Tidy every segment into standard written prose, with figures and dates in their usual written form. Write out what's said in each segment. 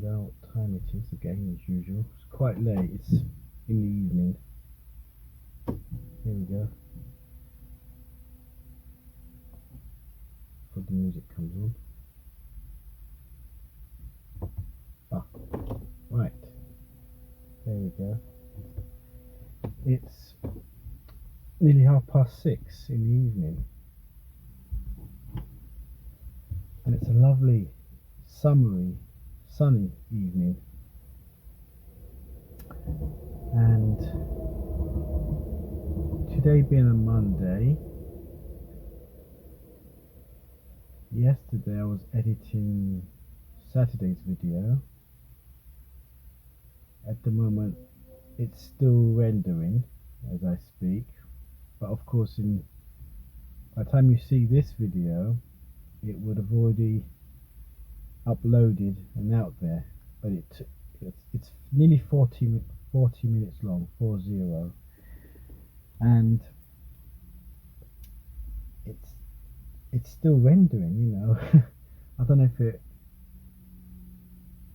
don't know what time it is again, as usual. It's quite late, it's in the evening. Here we go. Before the music comes on. Ah, right. There we go. It's nearly 6:30 in the evening. And it's a lovely, summery, sunny evening. And today being a Monday, yesterday I was editing Saturday's video. At the moment it's still rendering as I speak, but of course by the time you see this video it would have already uploaded and out there, but it's nearly 40 minutes long, 40, and it's still rendering, you know. I don't know if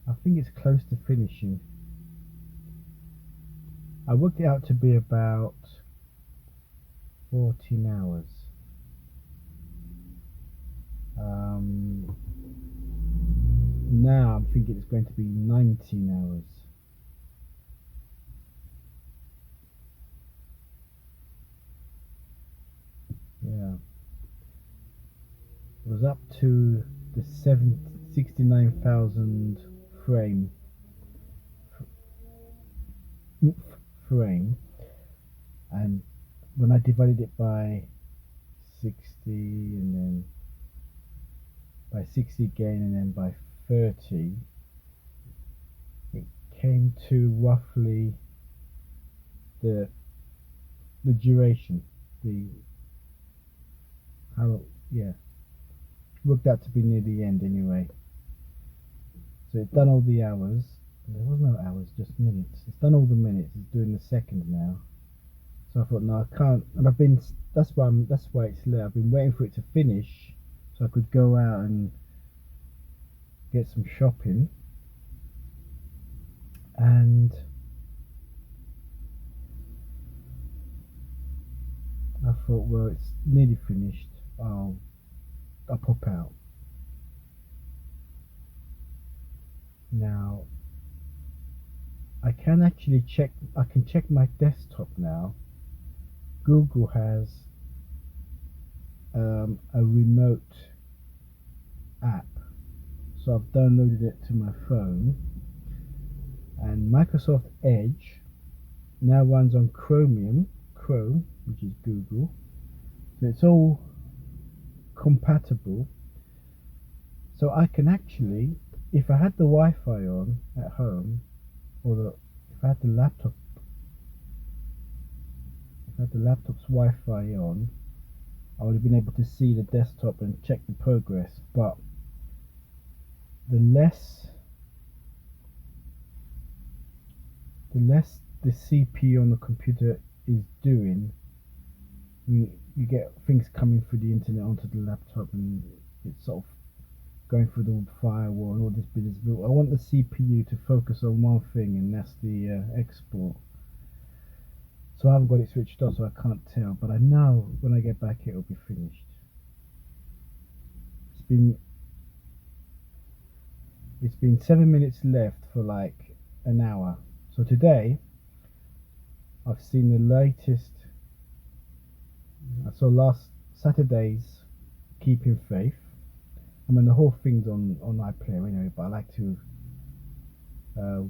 I think it's close to finishing. I worked it out to be about 14 hours. Now I'm thinking it's going to be 19 hours. Yeah. It was up to the 69,000 frame, and when I divided it by 60 and then by 60 again and then by 30, it came to roughly the duration, worked out to be near the end anyway. So it's done all the hours. There was no hours, just minutes. It's done all the minutes. It's doing the second now. So I thought, no, I can't. And that's why it's late. I've been waiting for it to finish so I could go out and get some shopping. And I thought, well, it's nearly finished. I'll pop out. Now I can actually check my desktop now. Google has a remote app, so I've downloaded it to my phone, and Microsoft Edge now runs on Chrome, which is Google, so it's all compatible. So I can actually, if I had the Wi-Fi on at home, or if I had the laptop's Wi-Fi on, I would have been able to see the desktop and check the progress. But the less the CPU on the computer is doing, you get things coming through the internet onto the laptop, and it's sort of going through the firewall and all this business. But I want the CPU to focus on one thing, and that's the export. So I haven't got it switched off, so I can't tell, but I know when I get back it'll be finished. It's been 7 minutes left for like an hour. So today I've seen the latest. I saw last Saturday's Keeping Faith. I mean, the whole thing's on iPlayer anyway, but I like to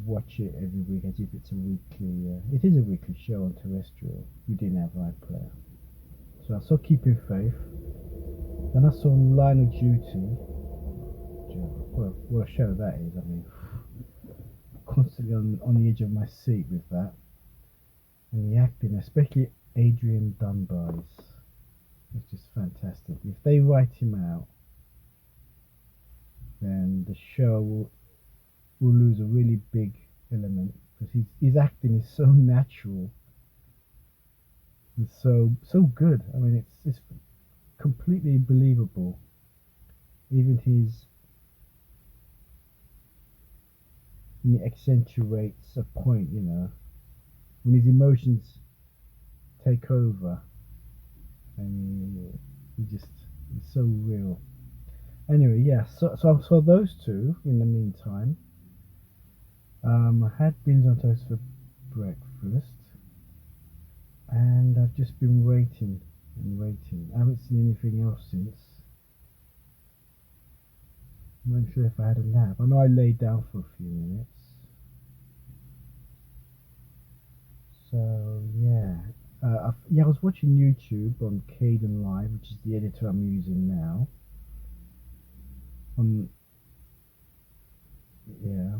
watch it every week as if it's a weekly. It is a weekly show on terrestrial. We didn't have iPlayer, so I saw Keeping Faith. Then I saw Line of Duty. What a show that is! I mean, constantly on the edge of my seat with that, and the acting, especially Adrian Dunbar's, it's just fantastic. If they write him out, then the show will lose a really big element, because his acting is so natural and so good. I mean, it's completely believable. Even when he accentuates a point, you know, when his emotions take over, and he just, he's so real. Anyway, yeah, so I saw those two in the meantime. I had beans on toast for breakfast, and I've just been waiting and waiting. I haven't seen anything else since. I'm not sure if I had a nap. I know I laid down for a few minutes. So yeah, yeah, I was watching YouTube on Kdenlive, which is the editor I'm using now. Yeah.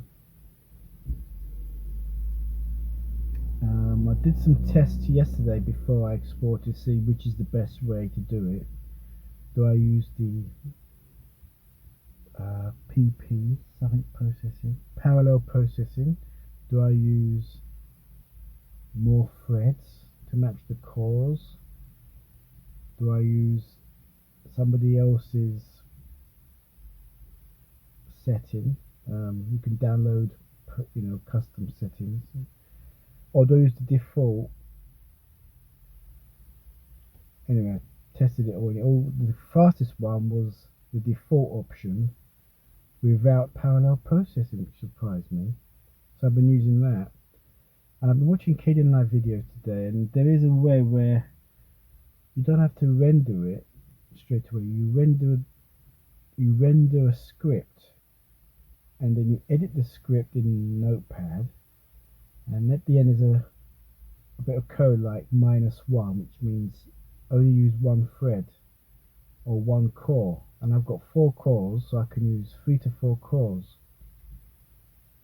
I did some tests yesterday before I export to see which is the best way to do it. Do I use the PP, something processing, parallel processing? Do I use more threads to match the cores? Do I use somebody else's setting? You can download, you know, custom settings, or do I use the default? Anyway, tested it all. The fastest one was the default option without parallel processing, which surprised me. So I've been using that, and I've been watching Kdenlive videos today, and there is a way where you don't have to render it straight away. You render a script, and then you edit the script in Notepad, and at the end is a bit of code like -1, which means only use one thread or one core, and I've got 4 cores, so I can use 3 to 4 cores.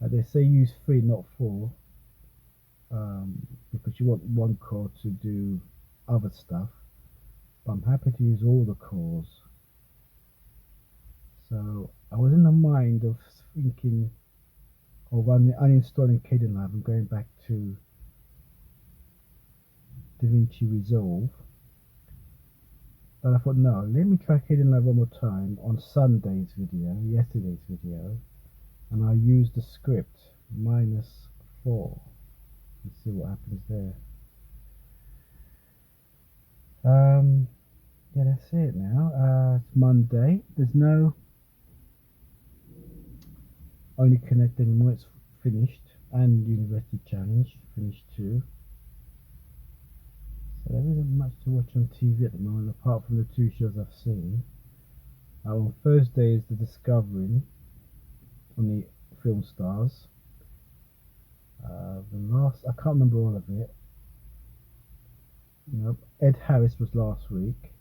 They say use 3, not 4, because you want one core to do other stuff, but I'm happy to use all the cores. So I was in the mind of thinking of uninstalling Kdenlive and going back to DaVinci Resolve, but I thought, no, let me try Kdenlive one more time on yesterday's video, and I use the script -4 and see what happens there. Yeah, that's it now. It's Monday. There's no Only Connect anymore. It's finished, and University Challenge finished too. So there isn't much to watch on TV at the moment, apart from the 2 shows I've seen. On Thursday is The Discovering on the Film Stars. I can't remember all of it. Nope. Ed Harris was last week.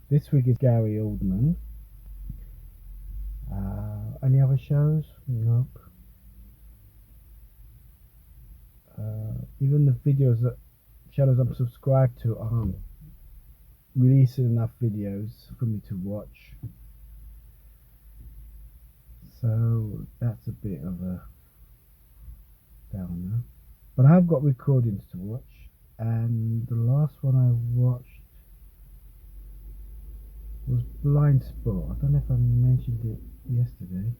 This week is Gary Oldman. Any other shows? Nope. Even the channels I'm subscribed to aren't releasing enough videos for me to watch. So that's a bit of a downer. But I have got recordings to watch, and the last one I watched was Blind Spot. I don't know if I mentioned it yesterday.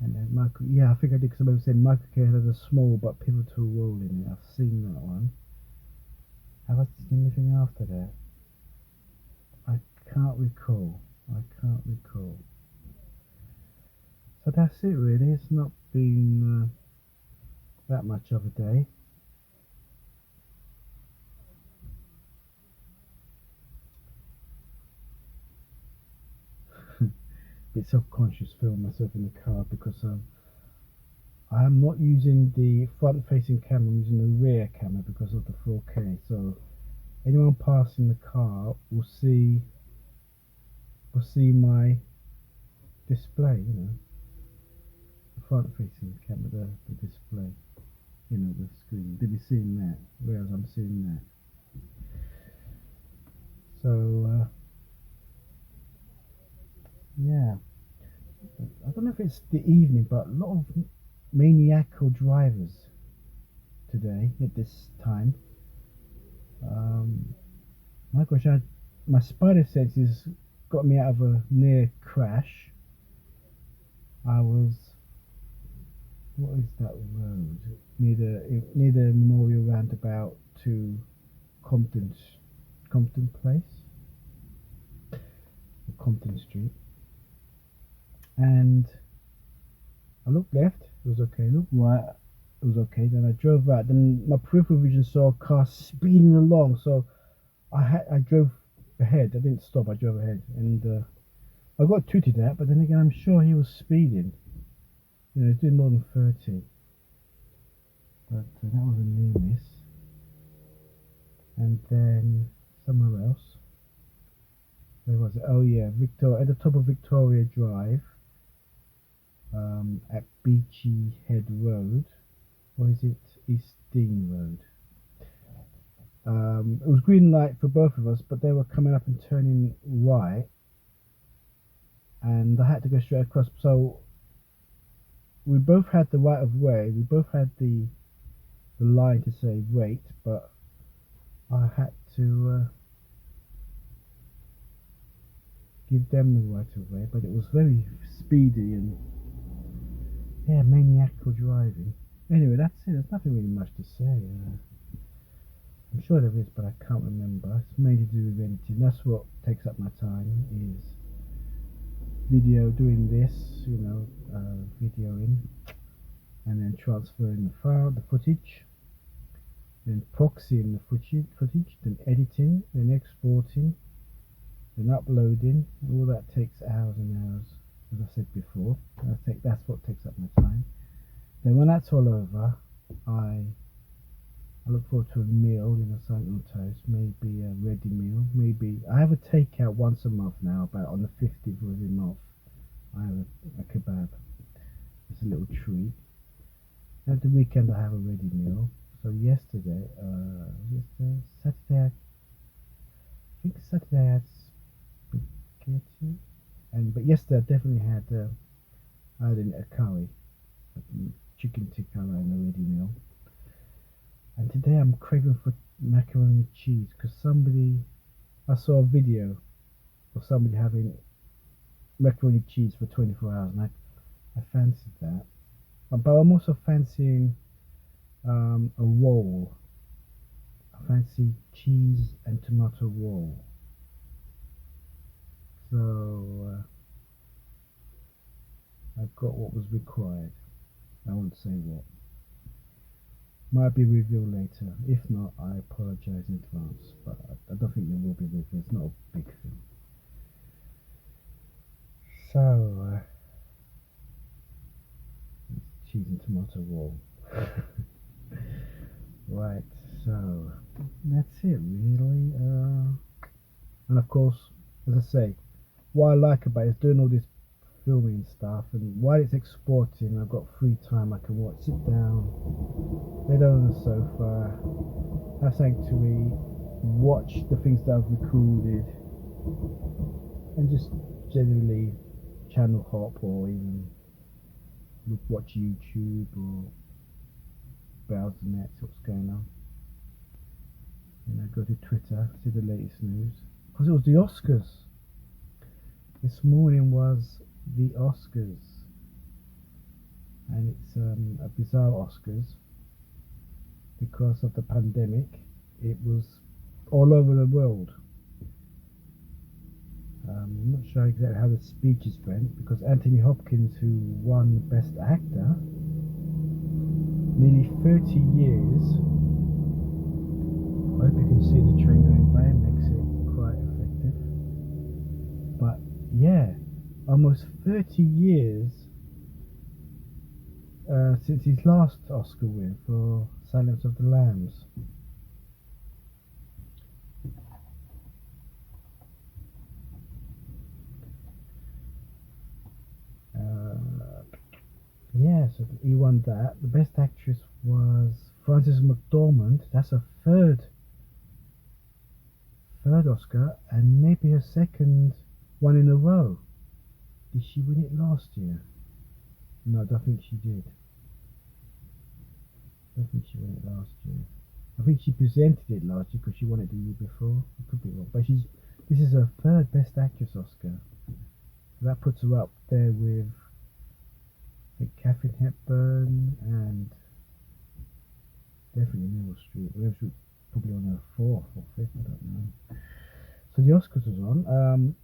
And I think I did, because somebody said Michael Caine has a small but pivotal role in it. I've seen that one. Have I seen anything after that? I can't recall. So that's it really. It's not been that much of a day. Bit self-conscious filming myself in the car, because I am not using the front-facing camera. I'm using the rear camera because of the 4K. So anyone passing the car will see my display. You know, the front-facing camera, the display. You know, the screen. They'll be seeing that, whereas I'm seeing that. So yeah, I don't know if it's the evening, but a lot of maniacal drivers today at this time. My gosh, my spider senses got me out of a near crash. I was, what is that road? Near the Memorial Roundabout to Compton, Compton Place, or Compton Street. And I looked left, it was okay. Looked right, it was okay. Then I drove out. Then my peripheral vision saw a car speeding along, so I drove ahead. I didn't stop. I drove ahead, and I got tooted at. But then again, I'm sure he was speeding. You know, he's doing more than 30. But that was a near miss. And then somewhere else. Where was it? Oh yeah, Victoria, at the top of Victoria Drive. At Beachy Head Road, or is it Eastbourne Road? It was green light for both of us, but they were coming up and turning right, and I had to go straight across. So we both had the right of way, we both had the line to say wait, but I had to give them the right of way. But it was very speedy and yeah, maniacal driving. Anyway, that's it. There's nothing really much to say. I'm sure there is, but I can't remember. It's mainly to do with editing. That's what takes up my time, is video, doing this, you know, videoing, and then transferring the file, the footage, then proxying the footage, then editing, then exporting, then uploading. All that takes hours and hours, as I said before. That's what takes up my time. Then when that's all over, I look forward to a meal, you know, something on toast, maybe a ready meal. Maybe I have a takeout once a month now, about on the 50th of every month. I have a kebab. It's a little treat. At the weekend I have a ready meal. So yesterday, Saturday, I think Saturday I had spaghetti, but yesterday I definitely had a curry, chicken tikka and a ready meal. And today I'm craving for macaroni cheese, because I saw a video of somebody having macaroni cheese for 24 hours, and I fancied that. But I'm also fancying a roll. I fancy cheese and tomato roll. So I've got what was required. I won't say what. Might be revealed later. If not, I apologize in advance. But I don't think there will be revealed. It's not a big thing. So cheese and tomato roll. Right. So that's it, really. And of course, as I say, what I like about it is doing all this filming stuff, and while it's exporting, I've got free time. I can sit down, lay down on the sofa, have something to eat, watch the things that I've recorded, and just generally channel hop, or even watch YouTube, or browse the net, see what's going on. And I go to Twitter, see the latest news, because it was the Oscars. This morning was the Oscars, and it's a bizarre Oscars because of the pandemic. It was all over the world. I'm not sure exactly how the speeches went, because Anthony Hopkins, who won Best Actor, nearly 30 years. I hope you can see the train going by, it makes it quite effective. But yeah, almost 30 years since his last Oscar win for Silence of the Lambs. Yeah, so he won that. The best actress was Frances McDormand. That's a third Oscar, and maybe her second one in a row. Did she win it last year? No, I don't think she did. I don't think she won it last year. I think she presented it last year, because she won it the year before. I could be wrong, but this is her third Best Actress Oscar. That puts her up there with think Catherine Hepburn and definitely Meryl Streep. Meryl Streep probably on her fourth or fifth, I don't know. So the Oscars was on.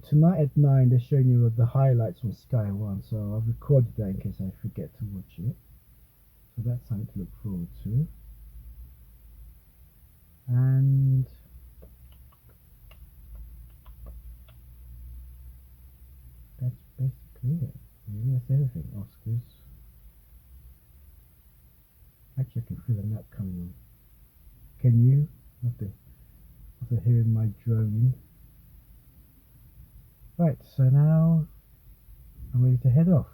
Tonight at 9 they're showing you the highlights on Sky One, so I've recorded that in case I forget to watch it. So that's something to look forward to. And that's basically it. Maybe that's everything. Oscars. Actually, I can feel a nap coming on. Can you? After hearing my droning. Right, so now I'm ready to head off.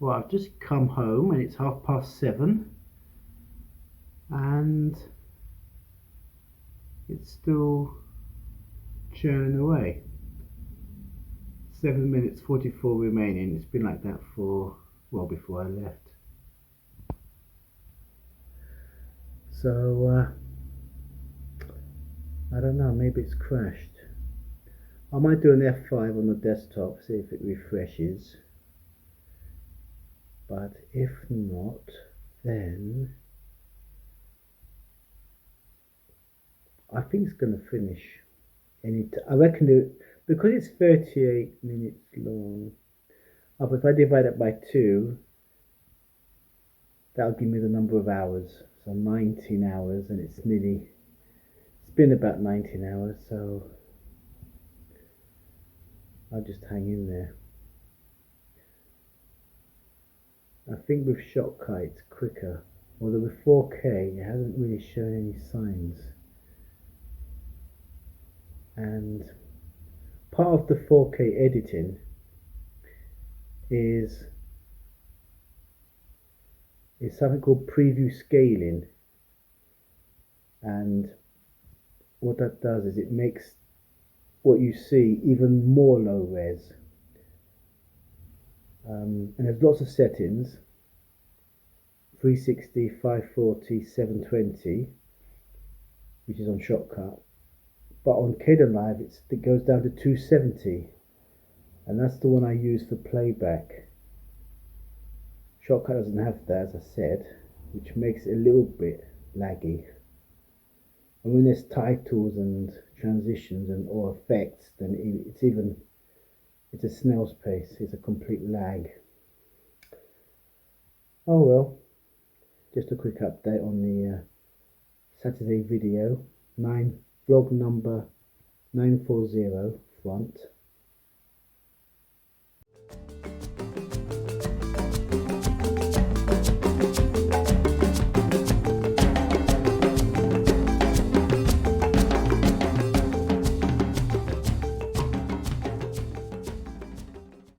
Well, I've just come home and it's 7:30 and it's still churning away. 7 minutes 44 remaining. It's been like that for, well, before I left. So I don't know, maybe it's crashed. I might do an F5 on the desktop, see if it refreshes. But if not, then I think it's going to finish. I reckon because it's 38 minutes long. But if I divide it by 2, that'll give me the number of hours. So 19 hours, and it's been about 19 hours, so I'll just hang in there. I think with Shotcut it's quicker, although with 4K it hasn't really shown any signs. And part of the 4K editing is something called preview scaling, and what that does is it makes what you see even more low res. And there's lots of settings: 360, 540, 720, which is on Shotcut. But on Kdenlive it goes down to 270, and that's the one I use for playback. Shotcut doesn't have that, as I said, which makes it a little bit laggy. And when there's titles and transitions and or effects, then it's a snail's pace. It's a complete lag. Oh well, just a quick update on the Saturday video. Vlog number 940 front.